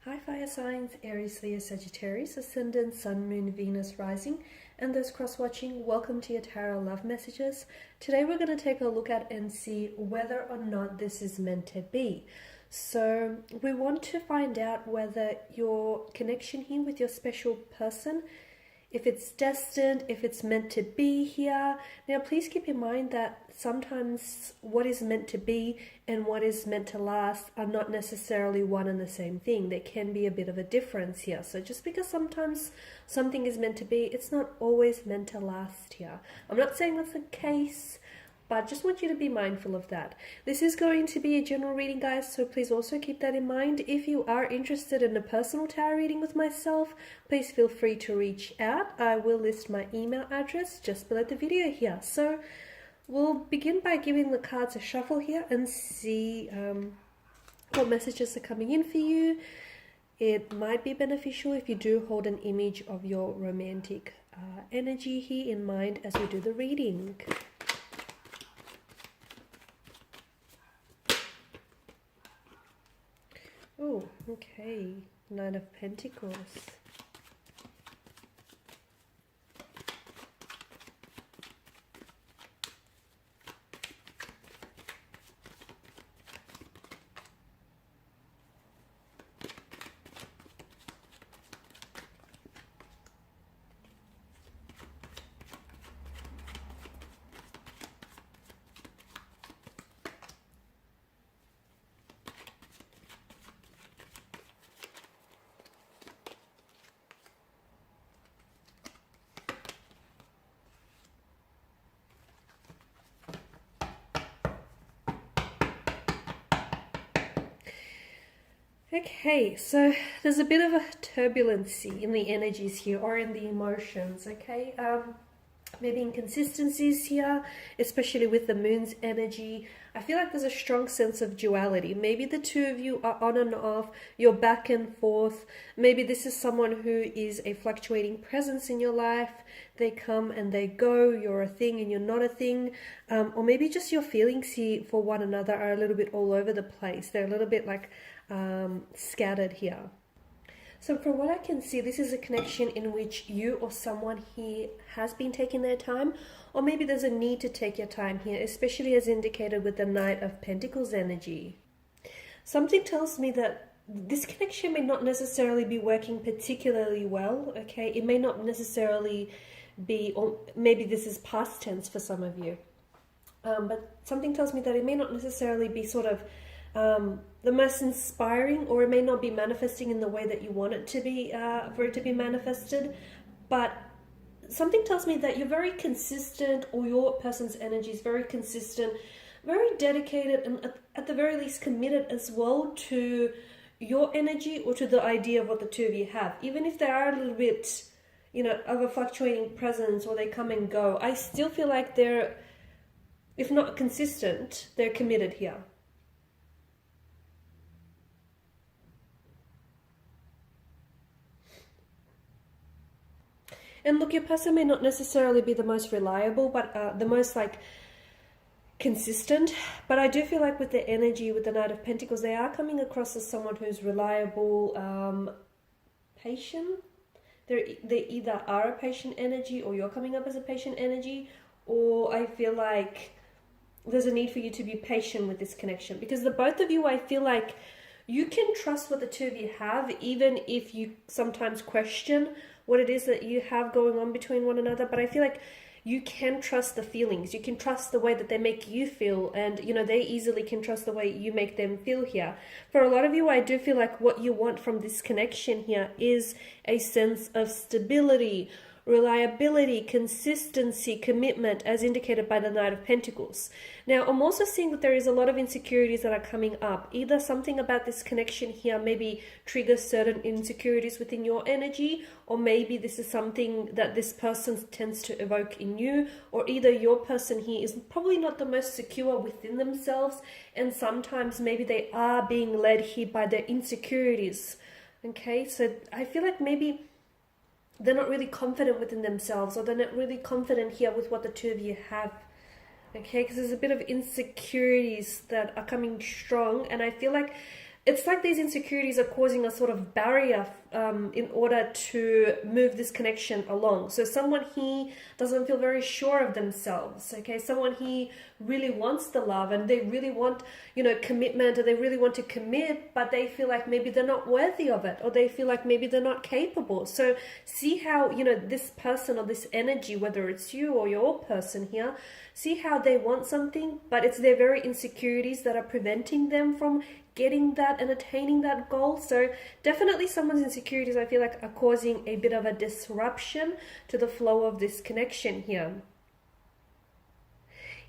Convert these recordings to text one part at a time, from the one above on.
Hi fire signs, Aries, Leo, Sagittarius, Ascendant, Sun, Moon, Venus, Rising, and those cross-watching, welcome to your tarot love messages. Today we're going to take a look at and see whether or not this is meant to be. So we want to find out whether your connection here with your special person, if it's destined, if it's meant to be here. Now, please keep in mind that sometimes what is meant to be and what is meant to last are not necessarily one and the same thing. There can be a bit of a difference here. So just because sometimes something is meant to be, it's not always meant to last here. I'm not saying that's the case, but just want you to be mindful of that. This is going to be a general reading, guys, so please also keep that in mind. If you are interested in a personal tarot reading with myself, please feel free to reach out. I will list my email address just below the video here. So we'll begin by giving the cards a shuffle here and see what messages are coming in for you. It might be beneficial if you do hold an image of your romantic energy here in mind as we do the reading. Oh, okay. Nine of Pentacles. Okay, so there's a bit of a turbulency in the energies here or in the emotions, okay? Maybe inconsistencies here, especially with the moon's energy. I feel like there's a strong sense of duality. Maybe the two of you are on and off, you're back and forth. Maybe this is someone who is a fluctuating presence in your life. They come and they go, you're a thing and you're not a thing. Or maybe just your feelings here for one another are a little bit all over the place. They're a little bit like scattered here. So from what I can see, this is a connection in which you or someone here has been taking their time, or maybe there's a need to take your time here, especially as indicated with the Knight of Pentacles energy. Something tells me that this connection may not necessarily be working particularly well, okay? It may not necessarily be, or maybe this is past tense for some of you, but something tells me that it may not necessarily be sort of the most inspiring, or it may not be manifesting in the way that you want it to be, for it to be manifested. But something tells me that you're very consistent, or your person's energy is very consistent, very dedicated, and at the very least committed as well to your energy or to the idea of what the two of you have. Even if they are a little bit, you know, of a fluctuating presence, or they come and go, I still feel like they're, if not consistent, they're committed here. And look, your person may not necessarily be the most reliable, but the most like consistent. But I do feel like with the energy, with the Knight of Pentacles, they are coming across as someone who's reliable, patient. They either are a patient energy, or you're coming up as a patient energy, or I feel like there's a need for you to be patient with this connection. Because the both of you, I feel like you can trust what the two of you have, even if you sometimes question what it is that you have going on between one another. But I feel like you can trust the feelings. You can trust the way that they make you feel. And, you know, they easily can trust the way you make them feel here. For a lot of you, I do feel like what you want from this connection here is a sense of stability, reliability, consistency, commitment, as indicated by the Knight of Pentacles. Now, I'm also seeing that there is a lot of insecurities that are coming up. Either something about this connection here maybe triggers certain insecurities within your energy, or maybe this is something that this person tends to evoke in you, or either your person here is probably not the most secure within themselves, and sometimes maybe they are being led here by their insecurities. Okay, so I feel like maybe they're not really confident within themselves, or they're not really confident here with what the two of you have. Okay, because there's a bit of insecurities that are coming strong, and I feel like it's like these insecurities are causing a sort of barrier in order to move this connection along. So someone here doesn't feel very sure of themselves, okay? Someone here really wants the love and they really want, you know, commitment, or they really want to commit, but they feel like maybe they're not worthy of it, or they feel like maybe they're not capable. So see how, you know, this person or this energy, whether it's you or your person here, see how they want something, but it's their very insecurities that are preventing them from getting that and attaining that goal. So definitely someone's insecurities, I feel like, are causing a bit of a disruption to the flow of this connection here.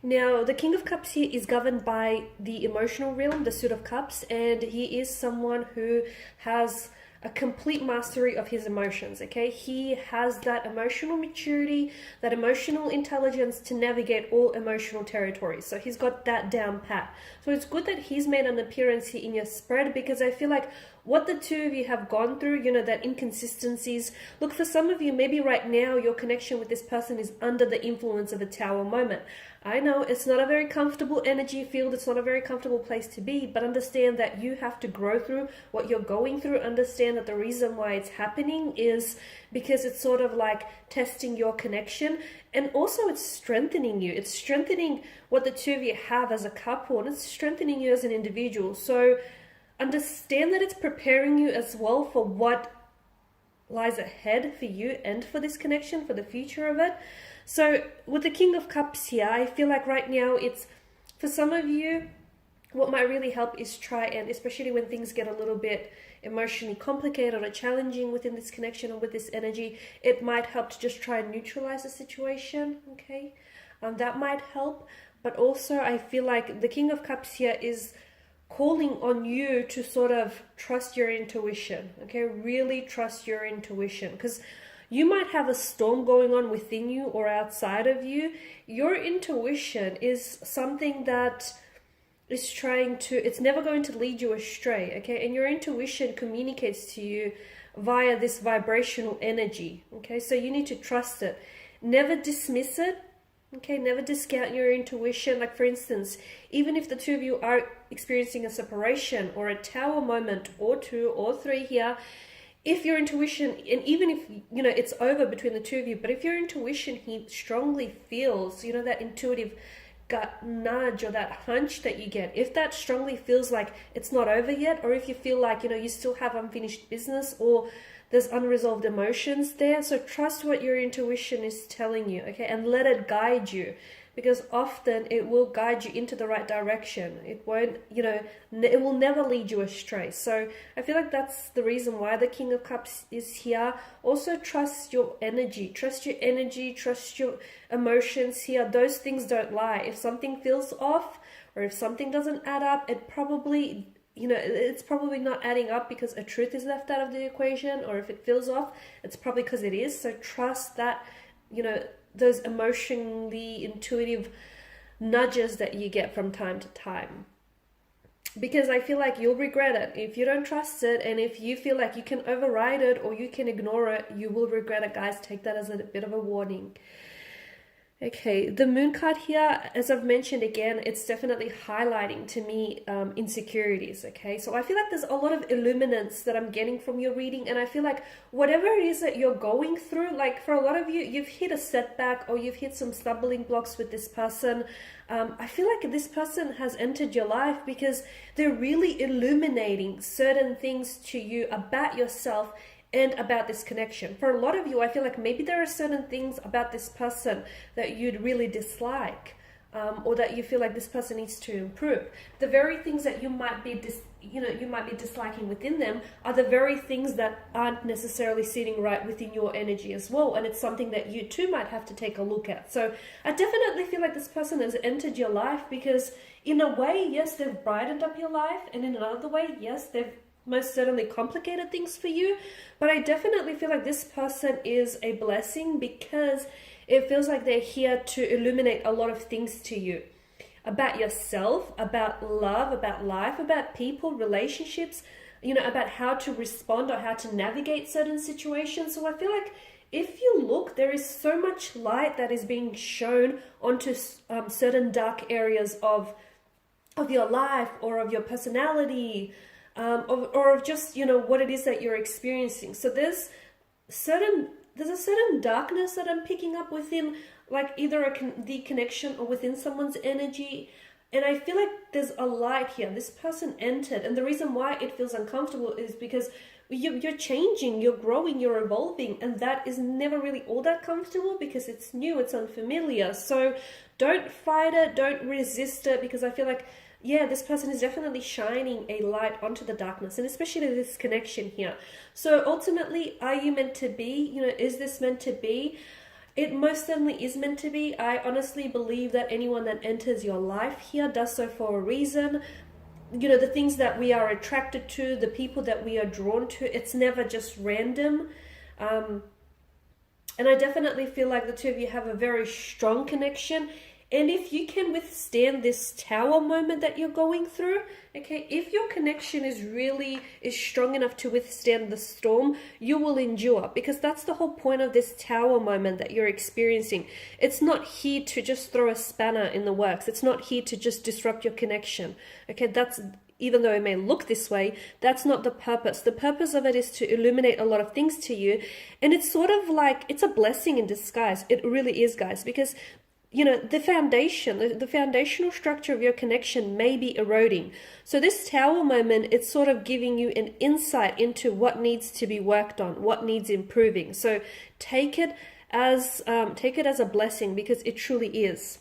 Now, the King of Cups here is governed by the emotional realm, the Suit of Cups, and he is someone who has a complete mastery of his emotions, okay? He has that emotional maturity, that emotional intelligence to navigate all emotional territories. So he's got that down pat. So it's good that he's made an appearance here in your spread, because I feel like what the two of you have gone through, you know, that inconsistencies. Look, for some of you, maybe right now your connection with this person is under the influence of a Tower moment. I know it's not a very comfortable energy field, it's not a very comfortable place to be, but understand that you have to grow through what you're going through. Understand that the reason why it's happening is because it's sort of like testing your connection, and also it's strengthening you. It's strengthening what the two of you have as a couple, and it's strengthening you as an individual. So understand that it's preparing you as well for what lies ahead for you and for this connection, for the future of it. So with the King of Cups here, I feel like right now it's, for some of you, what might really help is try and, especially when things get a little bit emotionally complicated or challenging within this connection or with this energy, it might help to just try and neutralize the situation, okay? That might help. But also I feel like the King of Cups here is calling on you to sort of trust your intuition, okay? Really trust your intuition, because you might have a storm going on within you or outside of you. Your intuition is something that is trying to, it's never going to lead you astray, okay? And your intuition communicates to you via this vibrational energy, okay? So you need to trust it. Never dismiss it, okay? Never discount your intuition. Like, for instance, even if the two of you are experiencing a separation or a Tower moment or two or three here, if your intuition, and even if, you know, it's over between the two of you, but if your intuition, he strongly feels, you know, that intuitive gut nudge or that hunch that you get, if that strongly feels like it's not over yet, or if you feel like, you know, you still have unfinished business or there's unresolved emotions there, so trust what your intuition is telling you, okay, and let it guide you, because often it will guide you into the right direction. It won't, you know, it will never lead you astray. So I feel like that's the reason why the King of Cups is here. Also trust your energy, trust your emotions here. Those things don't lie. If something feels off, or if something doesn't add up, it probably, you know, it's probably not adding up because a truth is left out of the equation, or if it feels off, it's probably because it is. So trust that, you know, those emotionally intuitive nudges that you get from time to time, because I feel like you'll regret it if you don't trust it. And if you feel like you can override it or you can ignore it, you will regret it, guys. Take that as a bit of a warning. Okay, the Moon card here, as I've mentioned again, it's definitely highlighting to me insecurities, okay? So I feel like there's a lot of illuminance that I'm getting from your reading, and I feel like whatever it is that you're going through, like for a lot of you, you've hit a setback or you've hit some stumbling blocks with this person. I feel like this person has entered your life because they're really illuminating certain things to you about yourself and about this connection. For a lot of you, I feel like maybe there are certain things about this person that you'd really dislike, or that you feel like this person needs to improve. The very things that you might be disliking within them are the very things that aren't necessarily sitting right within your energy as well, and it's something that you too might have to take a look at. So I definitely feel like this person has entered your life because, in a way, yes, they've brightened up your life, and in another way, yes, they've most certainly complicated things for you. But I definitely feel like this person is a blessing because it feels like they're here to illuminate a lot of things to you about yourself, about love, about life, about people, relationships, you know, about how to respond or how to navigate certain situations. So I feel like if you look, there is so much light that is being shown onto certain dark areas of your life or of your personality, or of just, you know, what it is that you're experiencing. So there's a certain darkness that I'm picking up within, like either the connection or within someone's energy. And I feel like there's a light here. This person entered, and the reason why it feels uncomfortable is because you're changing, you're growing, you're evolving, and that is never really all that comfortable because it's new, it's unfamiliar. So don't fight it, don't resist it, because I feel like, yeah, this person is definitely shining a light onto the darkness, and especially this connection here. So ultimately, are you meant to be? You know, is this meant to be? It most certainly is meant to be. I honestly believe that anyone that enters your life here does so for a reason. You know, the things that we are attracted to, the people that we are drawn to, it's never just random. And I definitely feel like the two of you have a very strong connection. And if you can withstand this tower moment that you're going through, okay, if your connection is strong enough to withstand the storm, you will endure, because that's the whole point of this tower moment that you're experiencing. It's not here to just throw a spanner in the works. It's not here to just disrupt your connection. Okay, even though it may look this way, that's not the purpose. The purpose of it is to illuminate a lot of things to you. And it's sort of like, it's a blessing in disguise. It really is, guys, because you know, the foundational structure of your connection may be eroding. So this tower moment, it's sort of giving you an insight into what needs to be worked on, what needs improving. So take it as a blessing, because it truly is.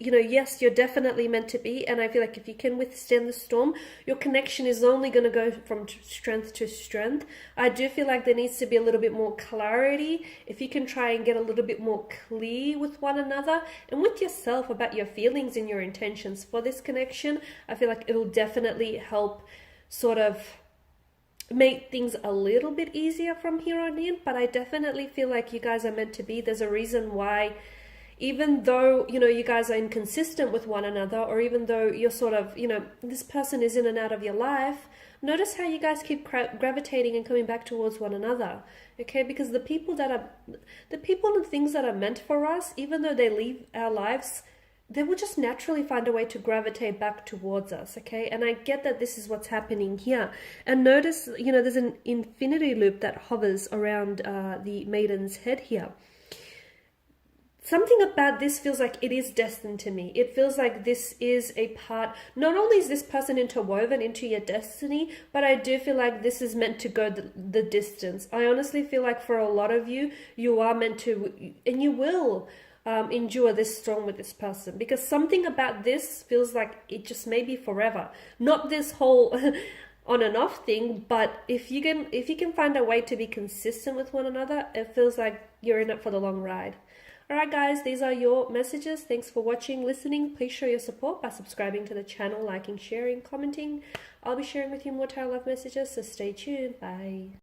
You know, yes, you're definitely meant to be, and I feel like if you can withstand the storm, your connection is only going to go from strength to strength. I do feel like there needs to be a little bit more clarity. If you can try and get a little bit more clear with one another and with yourself about your feelings and your intentions for this connection, I feel like it'll definitely help sort of make things a little bit easier from here on in. But I definitely feel like you guys are meant to be. There's a reason why, even though, you know, you guys are inconsistent with one another, or even though you're sort of, you know, this person is in and out of your life, notice how you guys keep gravitating and coming back towards one another, okay? Because the people and things that are meant for us, even though they leave our lives, they will just naturally find a way to gravitate back towards us, okay? And I get that this is what's happening here. And notice, you know, there's an infinity loop that hovers around the maiden's head here. Something about this feels like it is destined to me. It feels like this is a part, not only is this person interwoven into your destiny, but I do feel like this is meant to go the distance. I honestly feel like for a lot of you, you are meant to, and you will endure this storm with this person, because something about this feels like it just may be forever. Not this whole on and off thing, but if you can find a way to be consistent with one another, it feels like you're in it for the long ride. Alright guys, these are your messages. Thanks for watching, listening. Please show your support by subscribing to the channel, liking, sharing, commenting. I'll be sharing with you more tarot love messages, so stay tuned. Bye.